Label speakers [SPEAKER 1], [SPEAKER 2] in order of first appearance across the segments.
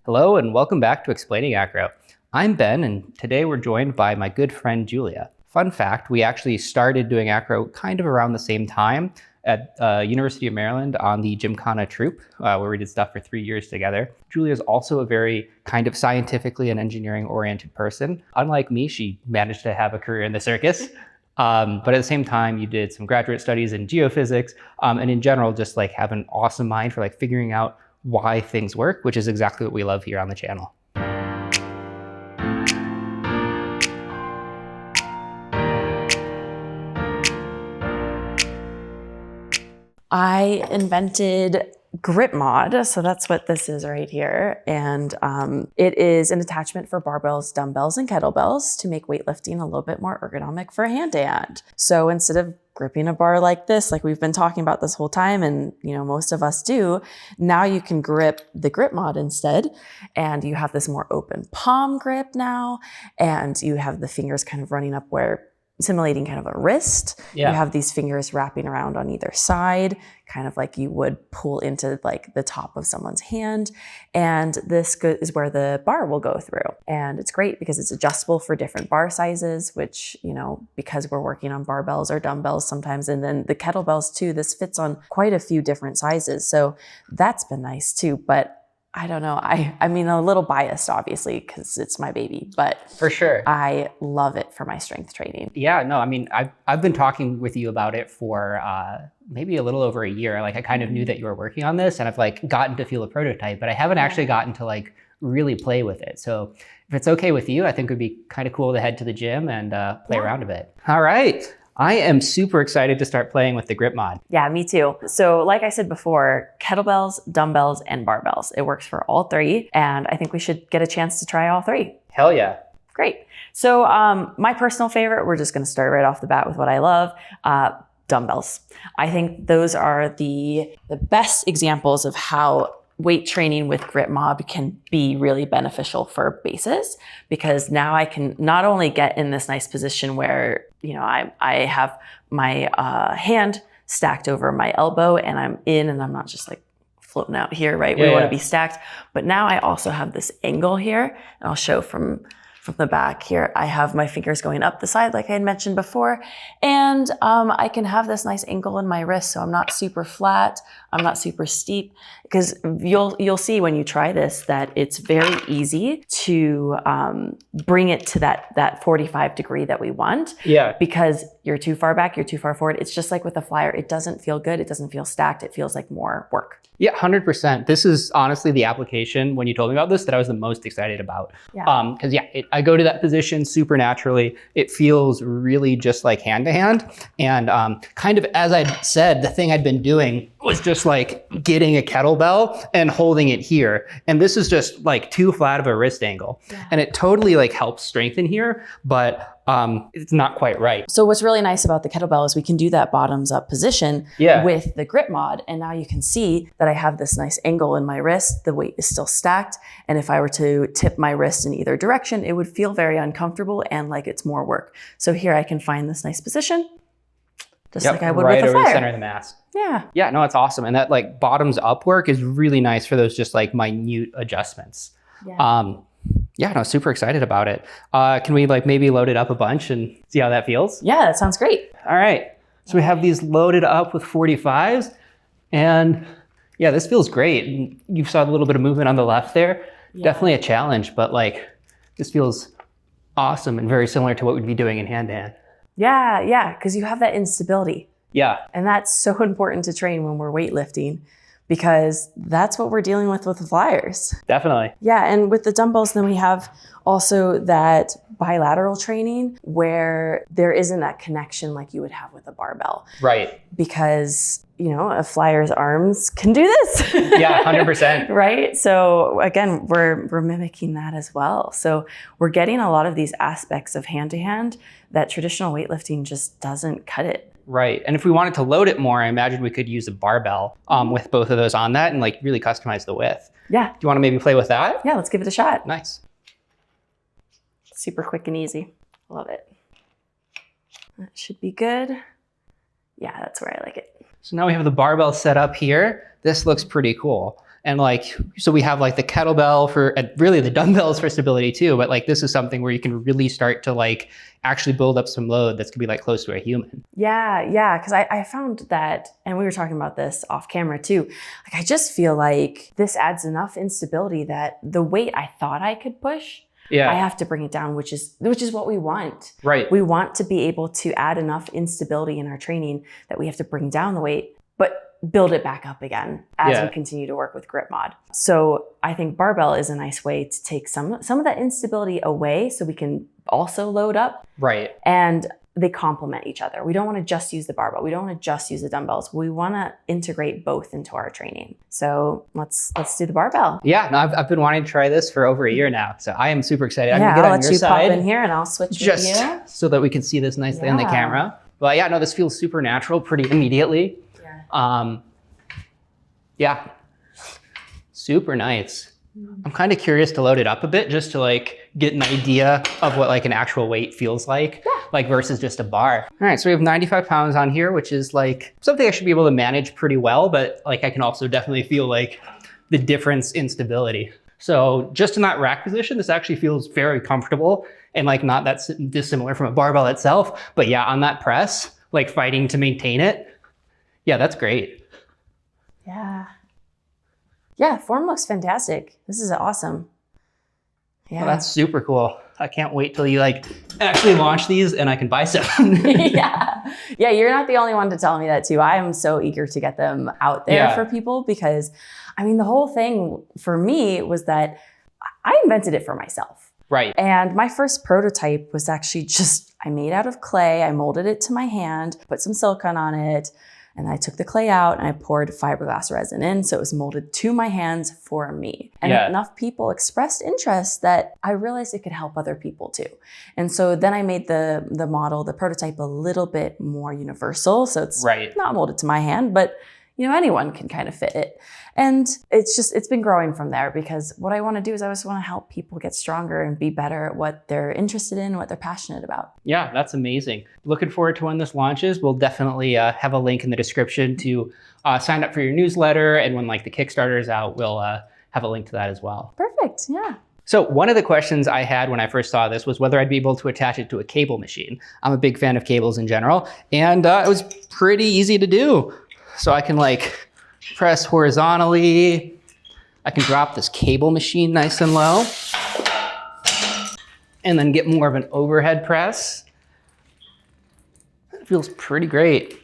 [SPEAKER 1] Hello and welcome back to Explaining Acro. I'm Ben and today we're joined by my good friend Julia. Fun fact, we actually started doing Acro kind of around the same time at University of Maryland on the Gymkhana troupe, where we did stuff for 3 years together. Julia is also a very kind of scientifically and engineering oriented person. Unlike me, she managed to have a career in the circus. But at the same time, you did some graduate studies in geophysics, and in general, just like have an awesome mind for like figuring out why things work, which is exactly what we love here on the channel.
[SPEAKER 2] I invented GripMod, so that's what this is right here. And it is an attachment for barbells, dumbbells, and kettlebells to make weightlifting a little bit more ergonomic for hand-to-hand. So instead of gripping a bar like this, like we've been talking about this whole time, and most of us do, now you can grip the GripMod instead. And you have this more open palm grip now, and you have the fingers kind of running up where simulating kind of a wrist. Yeah. You have these fingers wrapping around on either side, kind of like you would pull into like the top of someone's hand. And this is where the bar will go through. And it's great because it's adjustable for different bar sizes, which, because we're working on barbells or dumbbells sometimes, and then the kettlebells too, this fits on quite a few different sizes. So that's been nice too. But I don't know. I mean, a little biased, obviously, because it's my baby, but
[SPEAKER 1] for sure,
[SPEAKER 2] I love it for my strength training.
[SPEAKER 1] Yeah, no, I mean, I've been talking with you about it for maybe a little over a year. Like I kind of knew that you were working on this and I've like gotten to feel a prototype, but I haven't actually gotten to like really play with it. So if it's okay with you, I think it would be kind of cool to head to the gym and play around a bit. All right. I am super excited to start playing with the GripMod.
[SPEAKER 2] Yeah, me too. So like I said before, kettlebells, dumbbells, and barbells. It works for all three. And I think we should get a chance to try all three.
[SPEAKER 1] Hell yeah.
[SPEAKER 2] Great. So my personal favorite, we're just going to start right off the bat with what I love, dumbbells. I think those are the best examples of how weight training with GripMod can be really beneficial for bases, because now I can not only get in this nice position where, I have my hand stacked over my elbow and I'm in and I'm not just like floating out here, right? We want to be stacked. But now I also have this angle here, and I'll show from the back here. I have my fingers going up the side, like I had mentioned before, and I can have this nice angle in my wrist, so I'm not super flat, I'm not super steep, because you'll see when you try this that it's very easy to bring it to that 45 degree that we want. Yeah. Because you're too far back, you're too far forward. It's just like with the flyer. It doesn't feel good. It doesn't feel stacked. It feels like more work.
[SPEAKER 1] Yeah, 100%. This is honestly the application when you told me about this that I was the most excited about. Yeah. Because I go to that position super naturally. It feels really just like hand to hand. And kind of as I said, the thing I'd been doing was just like getting a kettlebell and holding it here. And this is just like too flat of a wrist angle. Yeah. And it totally like helps strengthen here, but it's not quite right.
[SPEAKER 2] So what's really nice about the kettlebell is we can do that bottoms up position with the GripMod. And now you can see that I have this nice angle in my wrist. The weight is still stacked. And if I were to tip my wrist in either direction, it would feel very uncomfortable and like it's more work. So here I can find this nice position, just like I would with a flyer.
[SPEAKER 1] Right over the center of the mass.
[SPEAKER 2] Yeah.
[SPEAKER 1] Yeah, no, it's awesome. And that like bottoms up work is really nice for those just like minute adjustments. Yeah. Yeah, no, super excited about it. Can we like maybe load it up a bunch and see how that feels?
[SPEAKER 2] Yeah, that sounds great.
[SPEAKER 1] All right. So we have these loaded up with 45s, and yeah, this feels great. You saw a little bit of movement on the left there. Yeah. Definitely a challenge, but like this feels awesome and very similar to what we'd be doing in hand-to-hand.
[SPEAKER 2] Yeah, because you have that instability.
[SPEAKER 1] Yeah.
[SPEAKER 2] And that's so important to train when we're weightlifting, because that's what we're dealing with the flyers.
[SPEAKER 1] Definitely.
[SPEAKER 2] Yeah, and with the dumbbells, then we have also that bilateral training where there isn't that connection like you would have with a barbell.
[SPEAKER 1] Right.
[SPEAKER 2] Because, a flyer's arms can do this.
[SPEAKER 1] Yeah, 100%.
[SPEAKER 2] Right? So again, we're mimicking that as well. So we're getting a lot of these aspects of hand-to-hand that traditional weightlifting just doesn't cut it.
[SPEAKER 1] Right. And if we wanted to load it more, I imagine we could use a barbell with both of those on that and like really customize the width.
[SPEAKER 2] Yeah.
[SPEAKER 1] Do you want to maybe play with that?
[SPEAKER 2] Yeah, let's give it a shot.
[SPEAKER 1] Nice.
[SPEAKER 2] Super quick and easy. Love it. That should be good. Yeah, that's where I like it.
[SPEAKER 1] So now we have the barbell set up here. This looks pretty cool. And like, so we have like the kettlebell for, and really the dumbbells for stability too. But like, this is something where you can really start to like actually build up some load that's gonna be like close to a human.
[SPEAKER 2] Yeah. Cause I found that, and we were talking about this off camera too. Like, I just feel like this adds enough instability that the weight I thought I could push, I have to bring it down, which is what we want.
[SPEAKER 1] Right.
[SPEAKER 2] We want to be able to add enough instability in our training that we have to bring down the weight, but build it back up again as we continue to work with GripMod. So I think barbell is a nice way to take some of that instability away so we can also load up.
[SPEAKER 1] Right.
[SPEAKER 2] And they complement each other. We don't want to just use the barbell. We don't want to just use the dumbbells. We want to integrate both into our training. So let's do the barbell.
[SPEAKER 1] Yeah, no, I've been wanting to try this for over a year now. So I am super excited. I'm
[SPEAKER 2] Yeah,
[SPEAKER 1] gonna get
[SPEAKER 2] I'll
[SPEAKER 1] on
[SPEAKER 2] let
[SPEAKER 1] your
[SPEAKER 2] you
[SPEAKER 1] side
[SPEAKER 2] pop in here and I'll switch
[SPEAKER 1] just
[SPEAKER 2] with you.
[SPEAKER 1] so that we can see this nicely on the camera. But yeah, no, this feels super natural pretty immediately. Yeah, super nice. I'm kind of curious to load it up a bit just to like get an idea of what like an actual weight feels like, like versus just a bar. All right, so we have 95 pounds on here, which is like something I should be able to manage pretty well, but like I can also definitely feel like the difference in stability. So just in that rack position, this actually feels very comfortable and like not that dissimilar from a barbell itself. But yeah, on that press, like fighting to maintain it, yeah, that's great.
[SPEAKER 2] Yeah, form looks fantastic. This is awesome. Yeah.
[SPEAKER 1] Well, that's super cool. I can't wait till you like actually launch these and I can buy some.
[SPEAKER 2] Yeah, you're not the only one to tell me that too. I am so eager to get them out there for people because, I mean, the whole thing for me was that I invented it for myself.
[SPEAKER 1] Right.
[SPEAKER 2] And my first prototype was actually just, I made out of clay. I molded it to my hand, put some silicone on it, and I took the clay out and I poured fiberglass resin in. So it was molded to my hands for me. And enough people expressed interest that I realized it could help other people too. And so then I made the model, the prototype, a little bit more universal. So it's not molded to my hand, but you know, anyone can kind of fit it. And it's been growing from there because what I want to do is I just want to help people get stronger and be better at what they're interested in, what they're passionate about. Yeah,
[SPEAKER 1] that's amazing. Looking forward to when this launches. We'll definitely have a link in the description to sign up for your newsletter. And when like the Kickstarter is out, we'll have a link to that as well.
[SPEAKER 2] Perfect, yeah.
[SPEAKER 1] So one of the questions I had when I first saw this was whether I'd be able to attach it to a cable machine. I'm a big fan of cables in general, and it was pretty easy to do. So I can like press horizontally. I can drop this cable machine nice and low and then get more of an overhead press. It feels pretty great.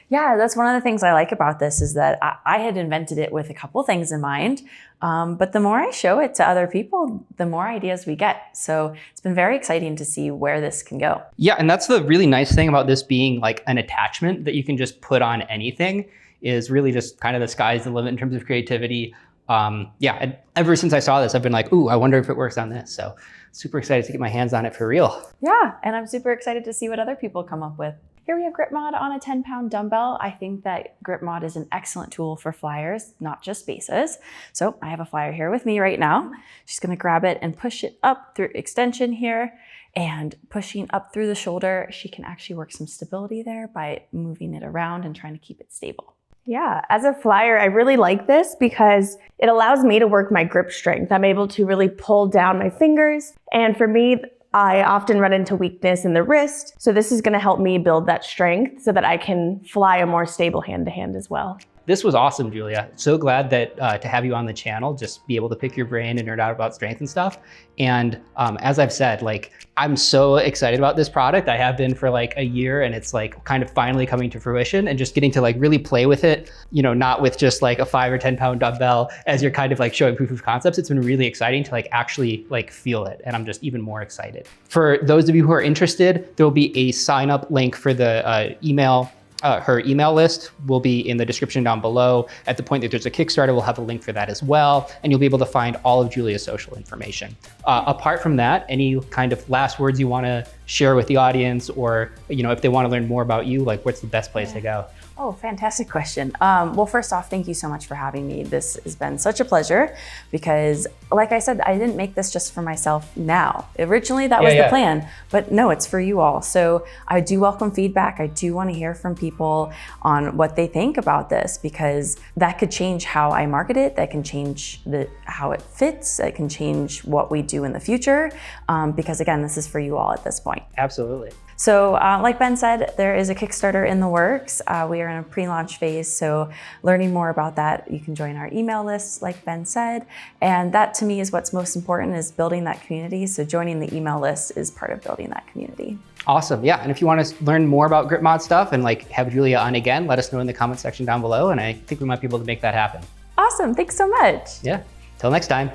[SPEAKER 2] Yeah, that's one of the things I like about this is that I had invented it with a couple things in mind, but the more I show it to other people, the more ideas we get. So it's been very exciting to see where this can go.
[SPEAKER 1] Yeah, and that's the really nice thing about this being like an attachment that you can just put on anything is really just kind of the sky's the limit in terms of creativity. And ever since I saw this, I've been like, ooh, I wonder if it works on this. So super excited to get my hands on it for real.
[SPEAKER 2] Yeah, and I'm super excited to see what other people come up with. Here we have GripMod on a 10-pound dumbbell. I think that GripMod is an excellent tool for flyers, not just bases. So I have a flyer here with me right now. She's gonna grab it and push it up through extension here, and pushing up through the shoulder, she can actually work some stability there by moving it around and trying to keep it stable.
[SPEAKER 3] Yeah, as a flyer, I really like this because it allows me to work my grip strength. I'm able to really pull down my fingers. And for me, I often run into weakness in the wrist. So this is going to help me build that strength so that I can fly a more stable hand-to-hand as well.
[SPEAKER 1] This was awesome, Julia. So glad that to have you on the channel, just be able to pick your brain and nerd out about strength and stuff. And as I've said, like, I'm so excited about this product. I have been for like a year, and it's like kind of finally coming to fruition and just getting to like really play with it, you know, not with just like a 5 or 10 pound dumbbell as you're kind of like showing proof of concepts. It's been really exciting to like actually like feel it. And I'm just even more excited. For those of you who are interested, there will be a sign up link for the email. Her email list will be in the description down below. At the point that there's a Kickstarter, we'll have a link for that as well. And you'll be able to find all of Julia's social information. Apart from that, any kind of last words you want to share with the audience, or, you know, if they want to learn more about you, like what's the best place to go?
[SPEAKER 2] Oh, fantastic question. Well, first off, thank you so much for having me. This has been such a pleasure because, like I said, I didn't make this just for myself now. Originally, that was the plan, but no, it's for you all. So I do welcome feedback. I do want to hear from people on what they think about this because that could change how I market it. That can change how it fits. That can change what we do in the future because, again, this is for you all at this point.
[SPEAKER 1] Absolutely.
[SPEAKER 2] So like Ben said, there is a Kickstarter in the works. We are in a pre-launch phase, so learning more about that, you can join our email list, like Ben said. And that to me is what's most important, is building that community. So joining the email list is part of building that community.
[SPEAKER 1] Awesome. Yeah. And if you want to learn more about GripMod stuff and like have Julia on again, let us know in the comment section down below. And I think we might be able to make that happen.
[SPEAKER 2] Awesome. Thanks so much.
[SPEAKER 1] Yeah. Till next time.